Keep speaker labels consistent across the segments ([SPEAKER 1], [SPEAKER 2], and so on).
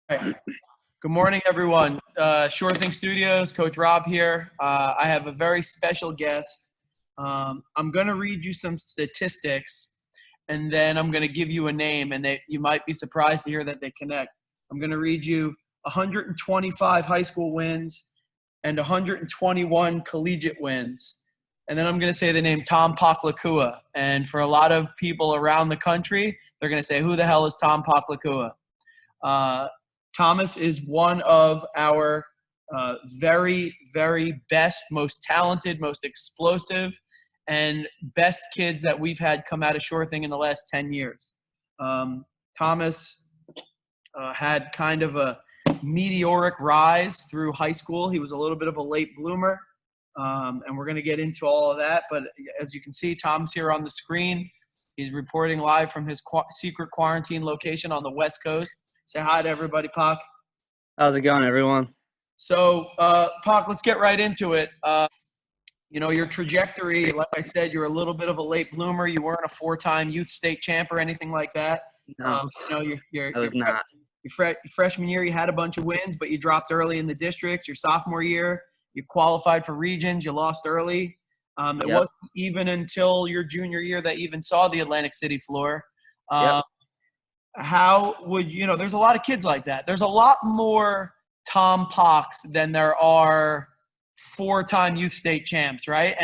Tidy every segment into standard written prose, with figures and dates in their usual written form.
[SPEAKER 1] Right. Good morning, everyone. Sure Thing Studios, Coach Rob here. I have a very special guest. I'm going to read you some statistics, and then I'm going to give you a name, and you might be surprised to hear that they connect. I'm going to read you 125 high school wins and 121 collegiate wins. And then I'm going to say the name Tom Poklikuha. And for a lot of people around the country, they're going to say, who the hell is Tom Poklikuha? Thomas is one of our very, very best, most talented, most explosive, and best kids that we've had come out of Sure Thing in the last 10 years. Thomas had kind of a meteoric rise through high school. He was a little bit of a late bloomer, and we're going to get into all of that. But as you can see, Tom's here on the screen. He's reporting live from his secret quarantine location on the West Coast. Say hi to everybody, Pac.
[SPEAKER 2] How's it going, everyone?
[SPEAKER 1] So, Pac, let's get right into it. Your trajectory, like I said, you're a little bit of a late bloomer. You weren't a four-time youth state champ or anything like that.
[SPEAKER 2] No, I was not.
[SPEAKER 1] Your freshman year, you had a bunch of wins, but you dropped early in the districts. Your sophomore year, you qualified for regions. You lost early. It wasn't even until your junior year that you even saw the Atlantic City floor. How would there's a lot of kids like that. There's a lot more Tom Pox than there are four-time youth state champs, right?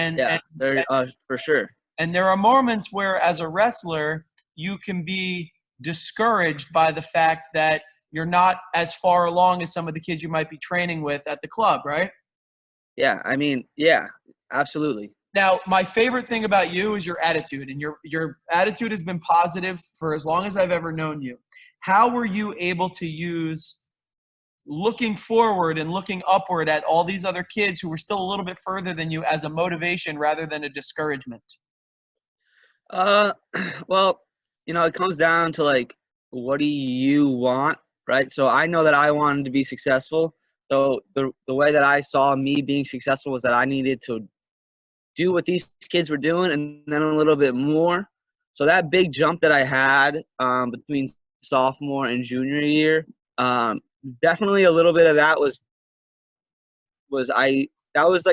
[SPEAKER 2] For sure.
[SPEAKER 1] And there are moments where, as a wrestler, you can be discouraged by the fact that you're not as far along as some of the kids you might be training with at the club, right?
[SPEAKER 2] Yeah, absolutely.
[SPEAKER 1] Now, my favorite thing about you is your attitude, and your attitude has been positive for as long as I've ever known you. How were you able to use looking forward and looking upward at all these other kids who were still a little bit further than you as a motivation rather than a discouragement?
[SPEAKER 2] Well, it comes down to, like, what do you want, right? So I know that I wanted to be successful. So the way that I saw me being successful was that I needed to do what these kids were doing and then a little bit more. So that big jump that I had between sophomore and junior year, definitely a little bit of that was like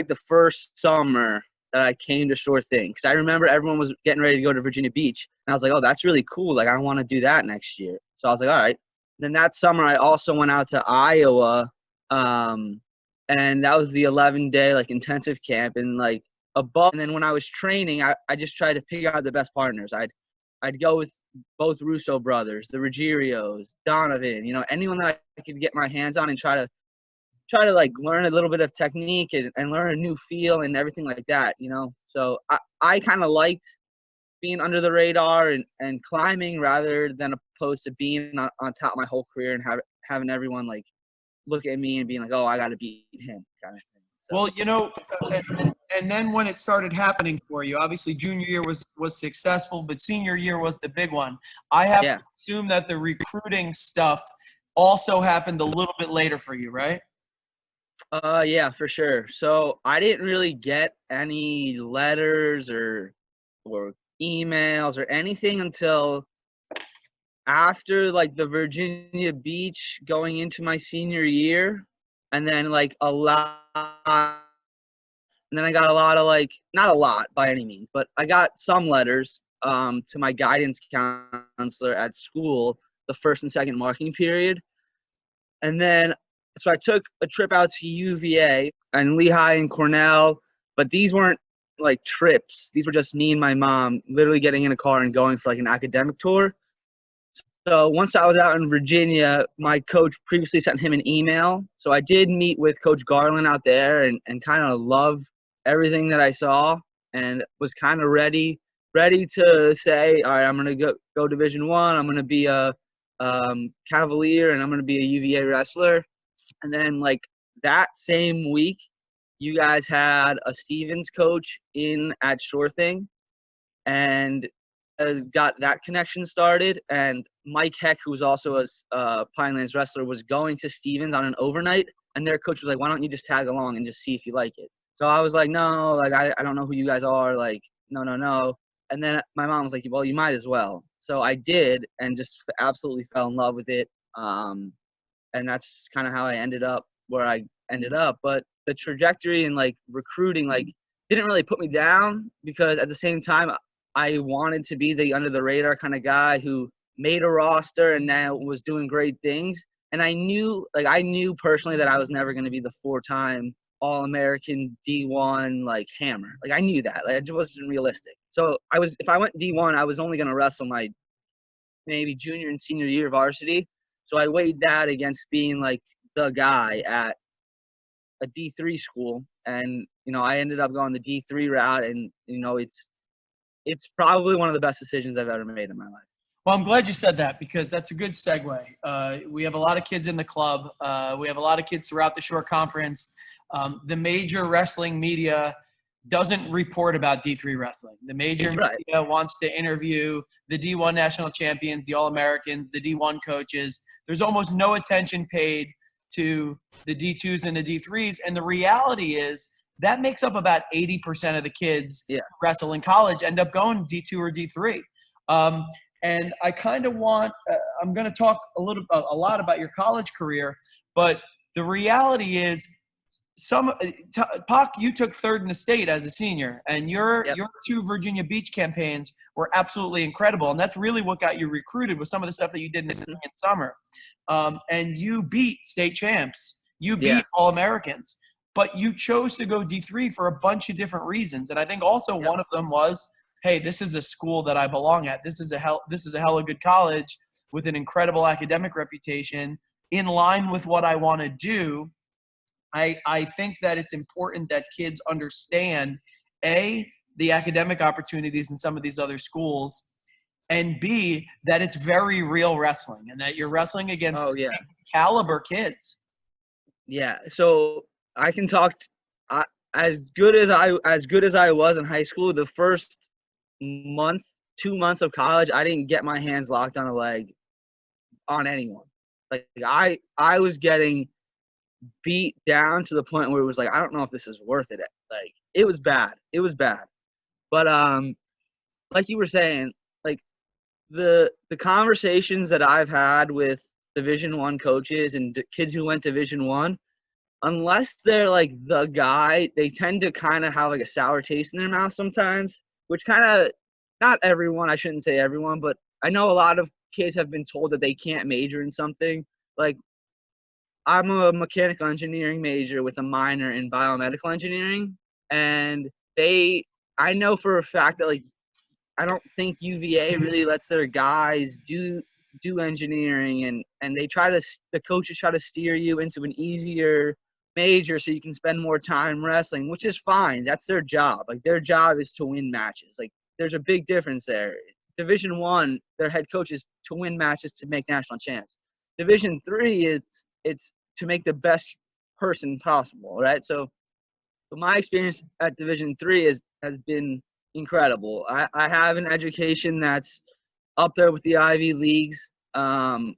[SPEAKER 2] the first summer that I came to Sure Thing, because I remember everyone was getting ready to go to Virginia Beach, and I was like, oh, that's really cool. Like, I want to do that next year. So I was like, all right. Then that summer I also went out to Iowa, and that was the 11-day like intensive camp, and like above. And then when I was training, I just tried to pick out the best partners. I'd go with both Russo brothers, the Rigors, Donovan, anyone that I could get my hands on and try to like learn a little bit of technique and learn a new feel and everything like that, So I kind of liked being under the radar and climbing rather than opposed to being on top of my whole career and having everyone like look at me and being like, oh, I got to beat him kind of thing. So.
[SPEAKER 1] Well, and then when it started happening for you, obviously junior year was successful, but senior year was the big one. I have to assume that the recruiting stuff also happened a little bit later for you, right?
[SPEAKER 2] Yeah, for sure. So I didn't really get any letters or emails or anything until after like the Virginia Beach going into my senior year, and then like a lot. And then I got a lot of like, not a lot by any means, but I got some letters to my guidance counselor at school the first and second marking period. And then, so I took a trip out to UVA and Lehigh and Cornell, but these weren't like trips. These were just me and my mom literally getting in a car and going for like an academic tour. So once I was out in Virginia, my coach previously sent him an email. So I did meet with Coach Garland out there and kind of loved everything that I saw and was kind of ready to say, all right, I'm going to go Division I. I'm going to be a Cavalier and I'm going to be a UVA wrestler. And then like that same week, you guys had a Stevens coach in at Sure Thing and got that connection started. And Mike Heck, who was also a Pinelands wrestler, was going to Stevens on an overnight. And their coach was like, why don't you just tag along and just see if you like it? So I was like, no, like I don't know who you guys are. Like, no. And then my mom was like, well, you might as well. So I did and just absolutely fell in love with it. And and that's kind of how I ended up where I ended up. But the trajectory and like recruiting like didn't really put me down, because at the same time I wanted to be the under the radar kind of guy who made a roster and now was doing great things. And I knew personally that I was never going to be the 4-time All-American D1 like hammer. Like I knew that. Like it just wasn't realistic. So if I went D1, I was only going to wrestle my maybe junior and senior year varsity. So I weighed that against being like the guy at a D3 school, and I ended up going the D3 route, and it's probably one of the best decisions I've ever made in my life.
[SPEAKER 1] Well, I'm glad you said that, because that's a good segue. We have a lot of kids in the club. We have a lot of kids throughout the Shore Conference. The major wrestling media doesn't report about D3 wrestling. The major media wants to interview the D1 national champions, the All-Americans, the D1 coaches. There's almost no attention paid to the D2s and the D3s. And the reality is that makes up about 80% of the kids who wrestle in college end up going D2 or D3. And I kind of want I'm going to talk a lot about your college career, but the reality is Pac, you took third in the state as a senior, and your 2 Virginia Beach campaigns were absolutely incredible. And that's really what got you recruited, with some of the stuff that you did in the spring and summer. And you beat state champs. You beat All-Americans. But you chose to go D3 for a bunch of different reasons. And I think also one of them was, hey, this is a school that I belong at. This is a hella good college with an incredible academic reputation, in line with what I want to do. I think that it's important that kids understand, A, the academic opportunities in some of these other schools, and B, that it's very real wrestling, and that you're wrestling against caliber kids.
[SPEAKER 2] Yeah. So I can talk as good as I was in high school. The first 2 months of college, I didn't get my hands locked on a leg on anyone. Like I was getting beat down to the point where it was like, I don't know if this is worth it. Like it was bad. But like you were saying, like the conversations that I've had with Division I coaches and kids who went Division I, unless they're like the guy, they tend to kind of have like a sour taste in their mouth sometimes, which kind of, not everyone, I shouldn't say everyone, but I know a lot of kids have been told that they can't major in something. Like I'm a mechanical engineering major with a minor in biomedical engineering, and I know for a fact that like I don't think UVA really lets their guys do engineering, and the coaches try to steer you into an easier major so you can spend more time wrestling, which is fine. That's their job. Like their job is to win matches. Like there's a big difference there. Division I, their head coach is to win matches to make national champs. Division III, it's to make the best person possible, right? So my experience at Division III has been incredible. I have an education that's up there with the Ivy Leagues. I've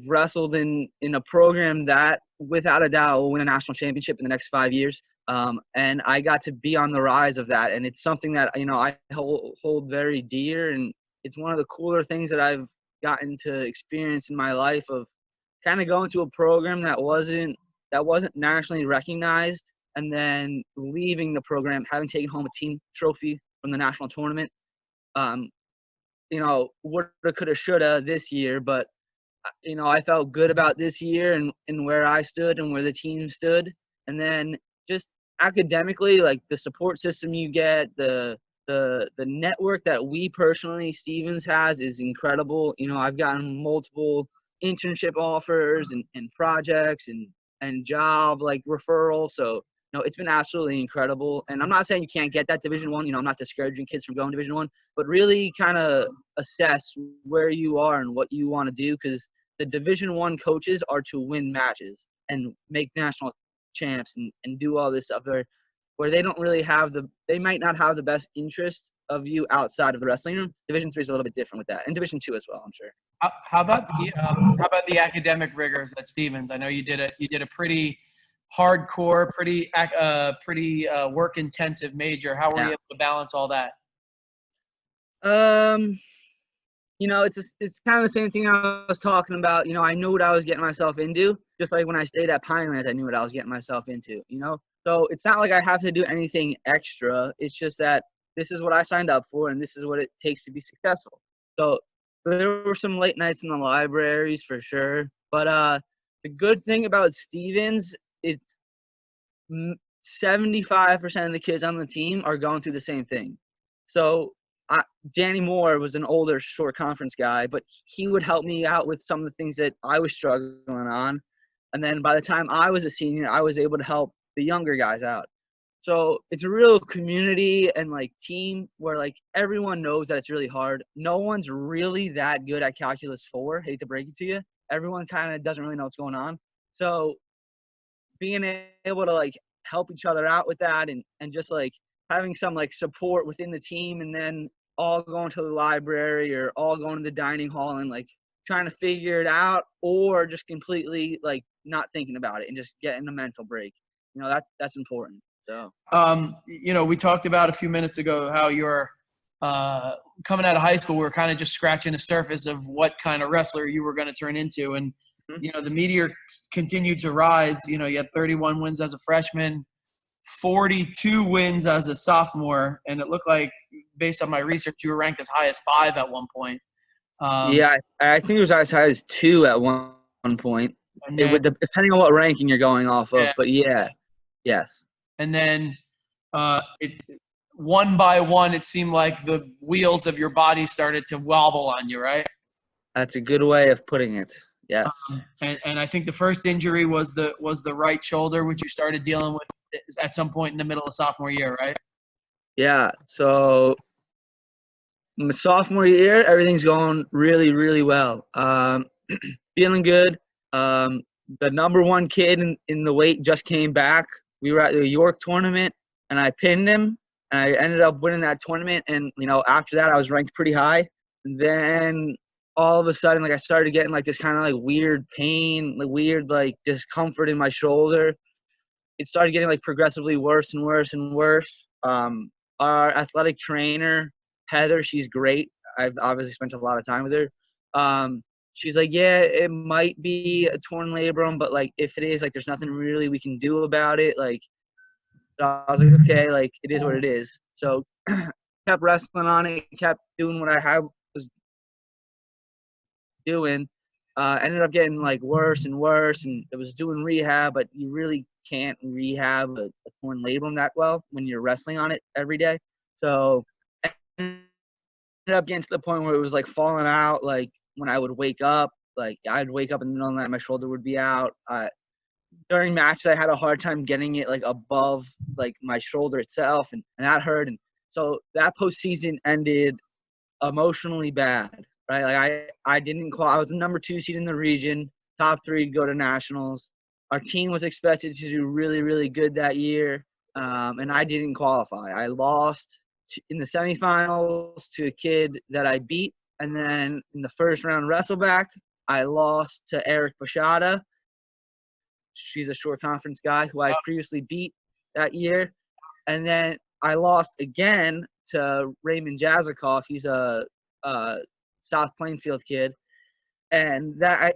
[SPEAKER 2] wrestled in a program that, without a doubt, will win a national championship in the next 5 years. And I got to be on the rise of that, and it's something that I hold very dear, and it's one of the cooler things that I've gotten to experience in my life, of kind of going to a program that wasn't nationally recognized, and then leaving the program, having taken home a team trophy from the national tournament. Woulda, coulda, shoulda this year, but I felt good about this year and where I stood and where the team stood. And then just academically, like the support system you get, the network that we personally, Stevens, has is incredible. I've gotten multiple internship offers and projects and job like referrals. So it's been absolutely incredible. And I'm not saying you can't get that Division I. I'm not discouraging kids from going to Division I, but really kind of assess where you are and what you want to do, because the Division I coaches are to win matches and make national champs and do all this stuff where they don't really they might not have the best interest of you outside of the wrestling room. Division III is a little bit different with that, and Division II as well, I'm sure.
[SPEAKER 1] How about the academic rigors at Stevens? I know you did a pretty hardcore, pretty work intensive major. How were you able to balance all that?
[SPEAKER 2] it's kind of the same thing I was talking about. I knew what I was getting myself into, just like when I stayed at Pineland, I knew what I was getting myself into, So it's not like I have to do anything extra. It's just that this is what I signed up for, and this is what it takes to be successful. So there were some late nights in the libraries for sure. But the good thing about Stevens, it's 75% of the kids on the team are going through the same thing. So Danny Moore was an older short conference guy, but he would help me out with some of the things that I was struggling on. And then by the time I was a senior, I was able to help the younger guys out. So it's a real community and team where everyone knows that it's really hard. No one's really that good at Calculus 4. Hate to break it to you. Everyone kind of doesn't really know what's going on. So being able to help each other out with that and just having some support within the team, and then all going to the library or all going to the dining hall and trying to figure it out, or just completely not thinking about it and just getting a mental break. That's important. So
[SPEAKER 1] we talked about a few minutes ago how you're coming out of high school. We were kind of just scratching the surface of what kind of wrestler you were going to turn into, and the meteor continued to rise. You had 31 wins as a freshman, 42 wins as a sophomore, and it looked like, based on my research, you were ranked as high as 5 at one point.
[SPEAKER 2] Yeah, I think it was as high as 2 at one point.
[SPEAKER 1] And
[SPEAKER 2] it
[SPEAKER 1] then,
[SPEAKER 2] would, depending on what ranking you're going off of.
[SPEAKER 1] Yeah.
[SPEAKER 2] But yes.
[SPEAKER 1] And then one by one, it seemed like the wheels of your body started to wobble on you, right?
[SPEAKER 2] That's a good way of putting it. Yes.
[SPEAKER 1] And I think the first injury was the right shoulder, which you started dealing with at some point in the middle of sophomore year, right?
[SPEAKER 2] Yeah. So my sophomore year, everything's going really, really well. Feeling good. The number one kid in the weight just came back. We were at the York tournament, and I pinned him, and I ended up winning that tournament. And, after that, I was ranked pretty high. And then all of a sudden, I started getting this kind of weird pain, weird discomfort in my shoulder. It started getting progressively worse and worse and worse. Our athletic trainer, Heather, she's great. I've obviously spent a lot of time with her. She's like, yeah, it might be a torn labrum, but if it is, there's nothing really we can do about it. I was like, okay, it is what it is. So kept wrestling on it, kept doing what I was doing. Ended up getting worse and worse, and it was doing rehab, but you really can't rehab a torn labrum that well when you're wrestling on it every day. So ended up getting to the point where it was falling out. When I would wake up, I'd wake up in the middle of the night, my shoulder would be out. During matches, I had a hard time getting it above my shoulder itself, and that hurt. And so that postseason ended emotionally bad, right? I didn't qualify. I was the number 2 seed in the region, top 3 to go to nationals. Our team was expected to do really, really good that year, and I didn't qualify. I lost in the semifinals to a kid that I beat. And then in the first round wrestleback, I lost to Eric Bashada. She's a short conference guy who I previously beat that year. And then I lost again to Raymond Jazikoff. He's a South Plainfield kid. And that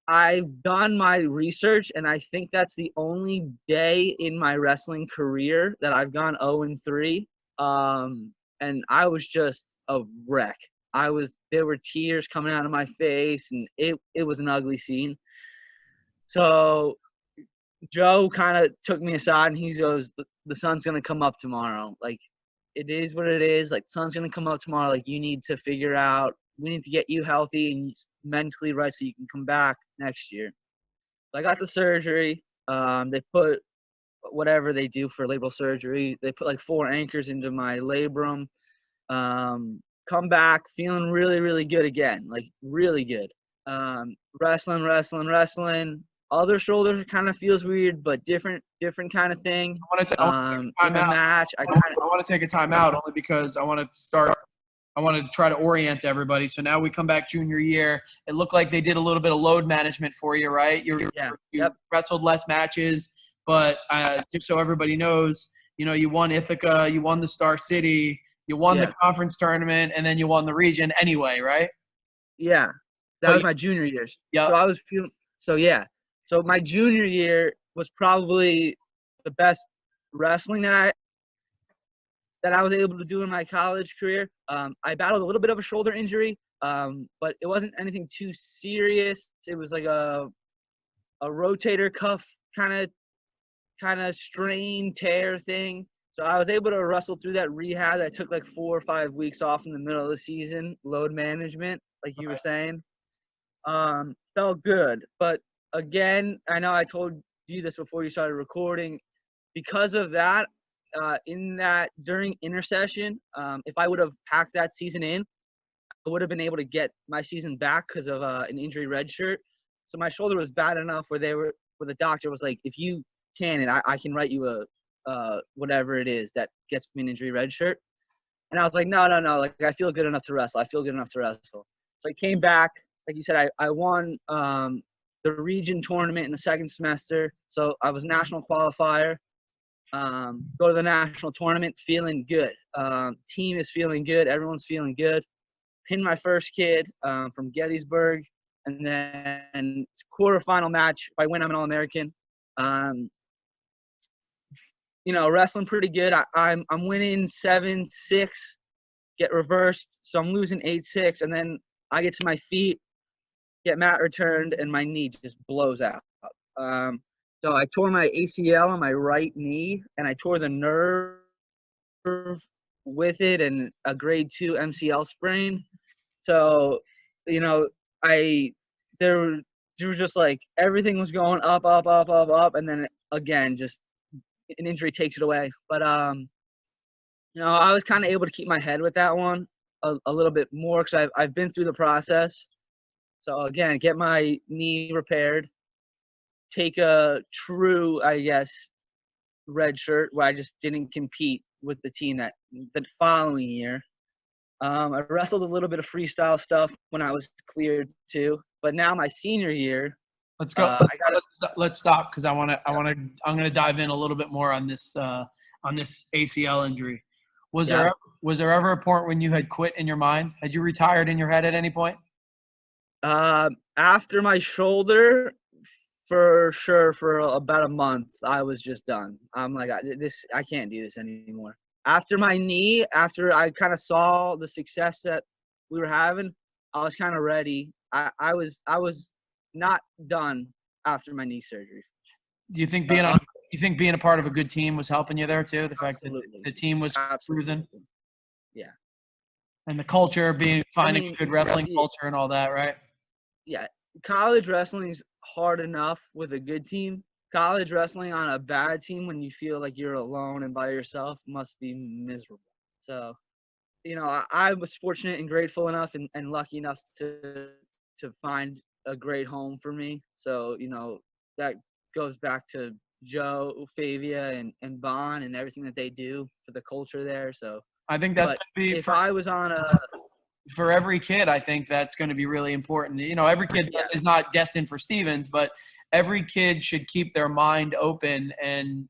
[SPEAKER 2] I've done my research, and I think that's the only day in my wrestling career that I've gone 0-3. And I was just a wreck. There were tears coming out of my face, and it was an ugly scene. So Joe kind of took me aside, and he goes, the sun's going to come up tomorrow. It is what it is. The sun's going to come up tomorrow. You need to figure out, we need to get you healthy and mentally right so you can come back next year. So I got the surgery. They put whatever they do for labral surgery. They put 4 anchors into my labrum. Come back feeling really, really good again, really good. Wrestling. Other shoulder kind of feels weird, but different kind of thing.
[SPEAKER 1] I want to take a timeout only because I want to try to orient everybody. So now we come back junior year. It looked like they did a little bit of load management for you, right? You wrestled less matches, but just so everybody knows, you won Ithaca, you won the Star City, you won the conference tournament, and then you won the region anyway, right?
[SPEAKER 2] Yeah, that
[SPEAKER 1] Oh,
[SPEAKER 2] was my junior years.
[SPEAKER 1] yep.
[SPEAKER 2] So I was feeling. So yeah, so my junior year was probably the best wrestling that I was able to do in my college career. I battled a little bit of a shoulder injury, but it wasn't anything too serious. It was like a rotator cuff kind of strain tear thing. So I was able to wrestle through that rehab. I took like 4 or 5 weeks off in the middle of the season, load management, like you were saying. Felt good, but again, I know I told you this before you started recording. Because of that, in that during intercession, if I would have packed that season in, I would have been able to get my season back because of an injury red shirt. So my shoulder was bad enough where the doctor was like, if you can, and I can write you a whatever it is that gets me an injury red shirt. And I was like, no, like I feel good enough to wrestle. I feel good enough to wrestle. So I came back, like you said, I won the region tournament in the second semester. So I was national qualifier. Go to the national tournament, feeling good. Team is feeling good. Everyone's feeling good. Pinned my first kid from Gettysburg, and then quarterfinal match. If I win, I'm an All-American. Wrestling pretty good. I'm winning 7-6, get reversed, so I'm losing 8-6, and then I get to my feet, get mat returned, and my knee just blows out. So I tore my ACL on my right knee, and I tore the nerve with it, and a grade 2 MCL sprain. So, I there was just like everything was going up, up, up, up, up, and then again, just an injury takes it away. But I was kind of able to keep my head with that one a little bit more because I've been through the process. So again, get my knee repaired, take a true, I guess, red shirt where I just didn't compete with the team that the following year. I wrestled a little bit of freestyle stuff when I was cleared too, but now my senior year,
[SPEAKER 1] Let's go.
[SPEAKER 2] I got
[SPEAKER 1] Let's stop because I'm gonna dive in a little bit more on this ACL injury. Was
[SPEAKER 2] yeah.
[SPEAKER 1] there ever a point when you had quit in your mind? Had you retired in your head at any point?
[SPEAKER 2] After my shoulder, for sure, for about a month, I was just done. I'm like, I can't do this anymore. After my knee, after I kind of saw the success that we were having, I was kind of ready. I was not done after my knee surgery.
[SPEAKER 1] Do you think being a part of a good team was helping you there too? The fact that
[SPEAKER 2] Absolutely.
[SPEAKER 1] the team was
[SPEAKER 2] Absolutely.
[SPEAKER 1] proven,
[SPEAKER 2] Yeah.
[SPEAKER 1] and the culture, finding a good wrestling
[SPEAKER 2] yeah,
[SPEAKER 1] culture and all that, right?
[SPEAKER 2] yeah. College wrestling is hard enough with a good team. College wrestling on a bad team when you feel like you're alone and by yourself must be miserable. So, I was fortunate and grateful enough and lucky enough to find a great home for me. So, that goes back to Joe, Favia, and Bon and everything that they do for the culture there. So,
[SPEAKER 1] I think that's
[SPEAKER 2] but
[SPEAKER 1] going to be
[SPEAKER 2] if I was on a
[SPEAKER 1] for every kid. I think that's going to be really important. Every kid
[SPEAKER 2] yeah,
[SPEAKER 1] is not destined for Stevens, but every kid should keep their mind open. And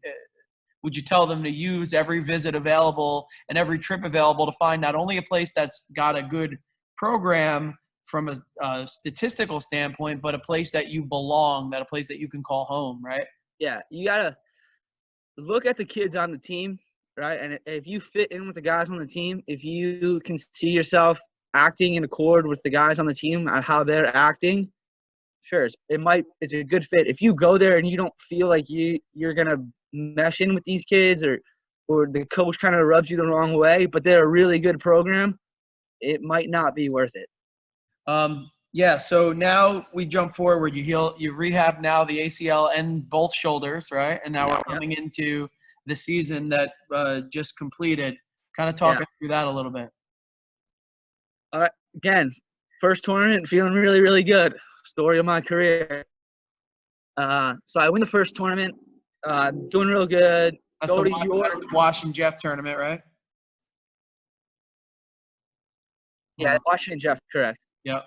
[SPEAKER 1] would you tell them to use every visit available and every trip available to find not only a place that's got a good program from a statistical standpoint, but a place that you belong, that a place that you can call home, right?
[SPEAKER 2] yeah, you gotta look at the kids on the team, right? And if you fit in with the guys on the team, if you can see yourself acting in accord with the guys on the team and how they're acting, sure, it's a good fit. If you go there and you don't feel like you're gonna mesh in with these kids, or the coach kind of rubs you the wrong way, but they're a really good program, it might not be worth it.
[SPEAKER 1] Yeah, so now we jump forward. You rehab now the ACL and both shoulders, right? And now we're coming into the season that just completed. Kind of talk us through that a little bit.
[SPEAKER 2] Again, first tournament, feeling really, really good. Story of my career. So I win the first tournament, doing real good.
[SPEAKER 1] That's the Wash and Jeff tournament, right?
[SPEAKER 2] Yeah, Washington Jeff, correct.
[SPEAKER 1] Yep.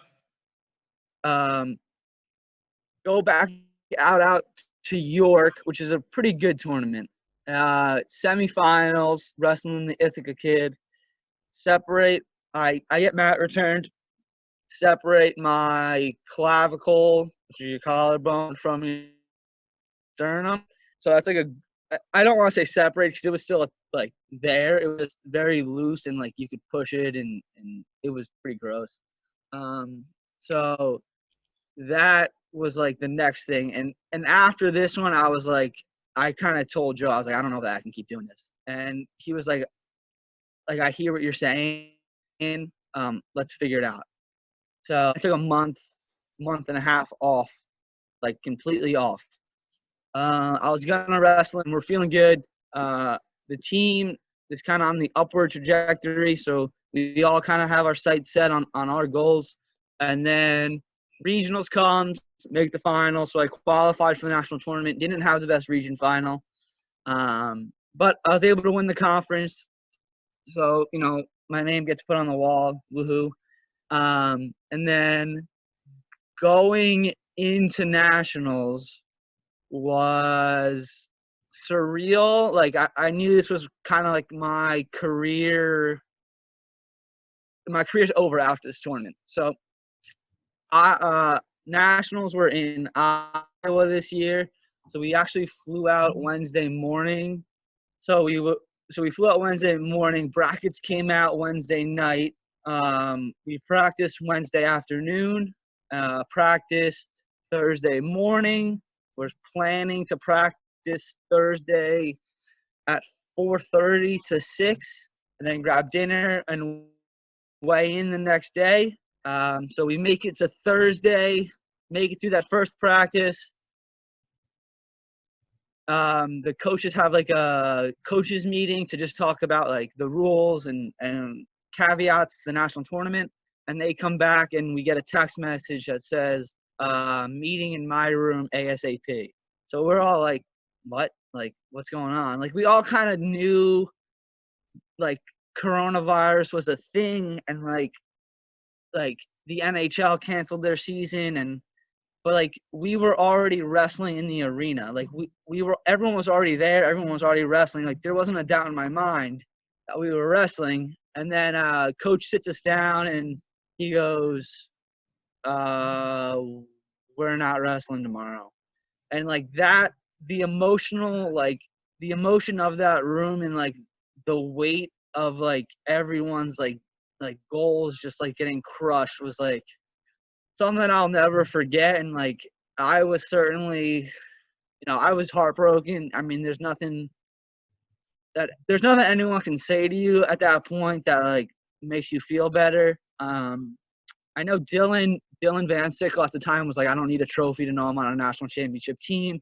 [SPEAKER 2] Go back out to York, which is a pretty good tournament. Semifinals, wrestling the Ithaca kid. Separate. I get mat returned. separate my clavicle, which is your collarbone, from your sternum. So that's like I don't want to say separate because it was still like there. It was very loose and like you could push it and it was pretty gross. So that was like the next thing. And after this one, I was like, I kind of told Joe, I was like, I don't know that I can keep doing this. And he was like, I hear what you're saying. Let's figure it out. So I took a month and a half off, like completely off. I was gonna wrestle and we're feeling good. The team is kind of on the upward trajectory, so we all kind of have our sights set on our goals. And then regionals comes, make the final. So I qualified for the national tournament. Didn't have the best region final, but I was able to win the conference. So my name gets put on the wall. Woohoo! And then going into nationals was surreal. Like I knew this was kind of like my career's over after this tournament. So nationals were in Iowa this year. So we actually flew out Wednesday morning. So we flew out Wednesday morning. Brackets came out Wednesday night. We practiced Wednesday afternoon. Practiced Thursday morning. We're planning to practice Thursday at 4:30 to 6, and then grab dinner and weigh in the next day. So we make it to Thursday, make it through that first practice. The coaches have like a coaches meeting to just talk about like the rules and caveats to the national tournament. And they come back and we get a text message that says, meeting in my room ASAP. So we're all like, what? Like, what's going on? Like, we all kind of knew like coronavirus was a thing and like the NHL canceled their season but like we were already wrestling in the arena. Like everyone was already there. Everyone was already wrestling. Like there wasn't a doubt in my mind that we were wrestling. And then coach sits us down and he goes, we're not wrestling tomorrow. And like that, the emotion of that room and like the weight of like everyone's like goals just like getting crushed was like something that I'll never forget. And like I was certainly, I was heartbroken. I mean, there's nothing anyone can say to you at that point that like makes you feel better. I know Dylan Van Sickle at the time was like, I don't need a trophy to know I'm on a national championship team.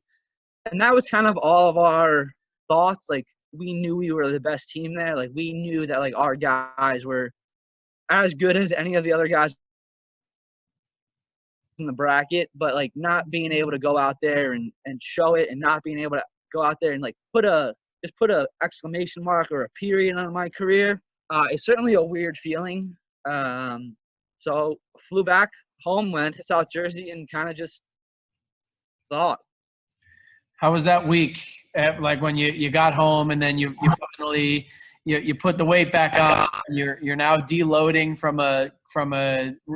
[SPEAKER 2] And that was kind of all of our thoughts. Like we knew we were the best team there. Like we knew that like our guys were as good as any of the other guys in the bracket, but like not being able to go out there and show it and not being able to go out there and like put a exclamation mark or a period on my career, it's certainly a weird feeling. So flew back home, went to South Jersey and kind of just thought.
[SPEAKER 1] How was that week? Like when you got home and then you finally you put the weight back on. You're now deloading from a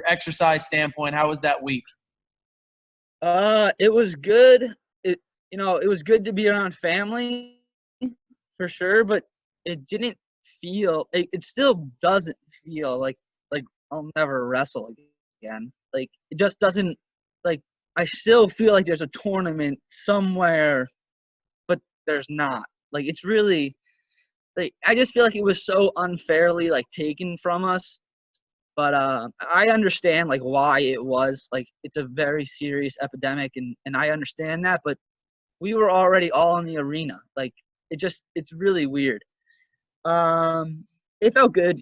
[SPEAKER 1] exercise standpoint. How was that week?
[SPEAKER 2] It was good. It was good to be around family for sure, but it didn't feel. It still doesn't feel like I'll never wrestle again. Like it just doesn't. Like I still feel like there's a tournament somewhere, but there's not. Like it's really. Like I just feel like it was so unfairly like taken from us. But I understand like why it was. Like it's a very serious epidemic and I understand that, but we were already all in the arena. Like it's really weird. It felt good,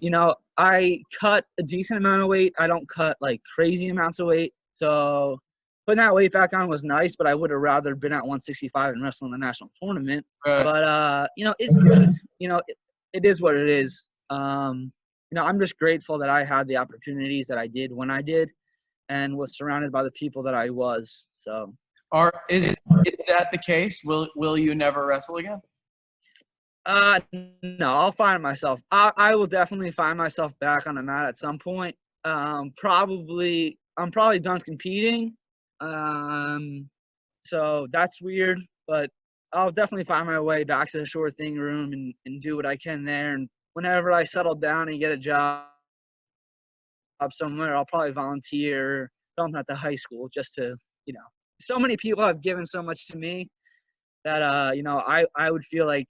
[SPEAKER 2] I cut a decent amount of weight. I don't cut like crazy amounts of weight. So putting that weight back on was nice, but I would have rather been at 165 and wrestling the national tournament. But it's good. It is what it is. I'm just grateful that I had the opportunities that I did when I did and was surrounded by the people that I was. So
[SPEAKER 1] Is that the case? Will you never wrestle again?
[SPEAKER 2] No, I'll find myself. I will definitely find myself back on the mat at some point. Probably I'm probably done competing. So that's weird, but I'll definitely find my way back to the short thing room and do what I can there. And whenever I settle down and get a job somewhere, I'll probably volunteer something at the high school just to, so many people have given so much to me that, I would feel like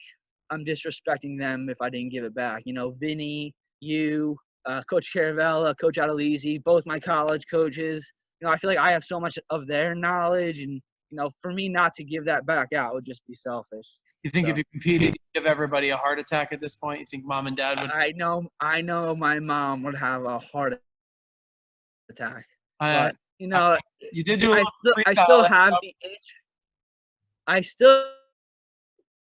[SPEAKER 2] I'm disrespecting them if I didn't give it back. Vinny, you, Coach Caravella, Coach Adelizi, both my college coaches. I feel like I have so much of their knowledge, and for me not to give that back out would just be selfish.
[SPEAKER 1] You think if you competed, you'd give everybody a heart attack at this point? You think mom and dad would?
[SPEAKER 2] I know my mom would have a heart attack,
[SPEAKER 1] Uh,
[SPEAKER 2] but
[SPEAKER 1] you did do a little
[SPEAKER 2] I still
[SPEAKER 1] freestyle.
[SPEAKER 2] have the itch. I still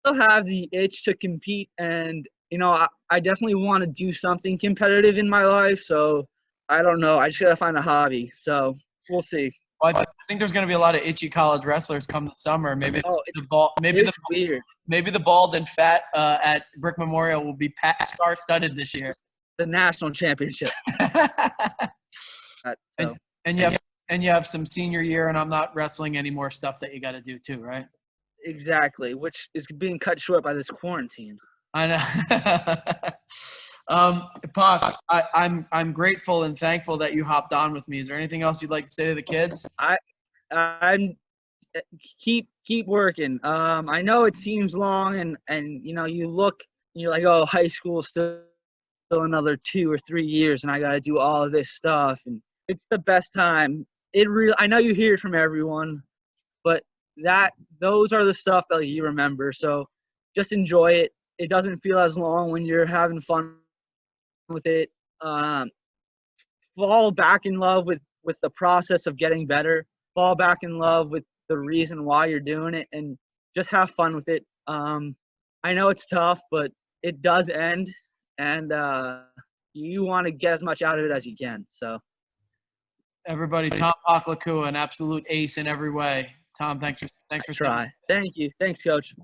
[SPEAKER 2] have the itch to compete, and I definitely want to do something competitive in my life. So I don't know. I just gotta find a hobby. So we'll see.
[SPEAKER 1] Well, I think there's going to be a lot of itchy college wrestlers come the summer. Maybe maybe the bald and fat at Brick Memorial will be star-studded this year.
[SPEAKER 2] The national championship. So.
[SPEAKER 1] And you have some senior year, and I'm not wrestling any more stuff that you got to do too, right?
[SPEAKER 2] Exactly, which is being cut short by this quarantine.
[SPEAKER 1] I know. Pak, I'm grateful and thankful that you hopped on with me. Is there anything else you'd like to say to the kids?
[SPEAKER 2] I'm keep working. I know it seems long, and you look and you're like, oh, high school still another 2 or 3 years, and I got to do all of this stuff, and it's the best time. I know you hear it from everyone, but those are the stuff that you remember. So just enjoy it. It doesn't feel as long when you're having fun with it. Fall back in love with the process of getting better. Fall back in love with the reason why you're doing it, and just have fun with it. I know it's tough, but it does end, and you want to get as much out of it as you can. So
[SPEAKER 1] everybody, Tom Poklikuha, an absolute ace in every way. Tom, thanks for
[SPEAKER 2] try. Thank you. Thanks, Coach.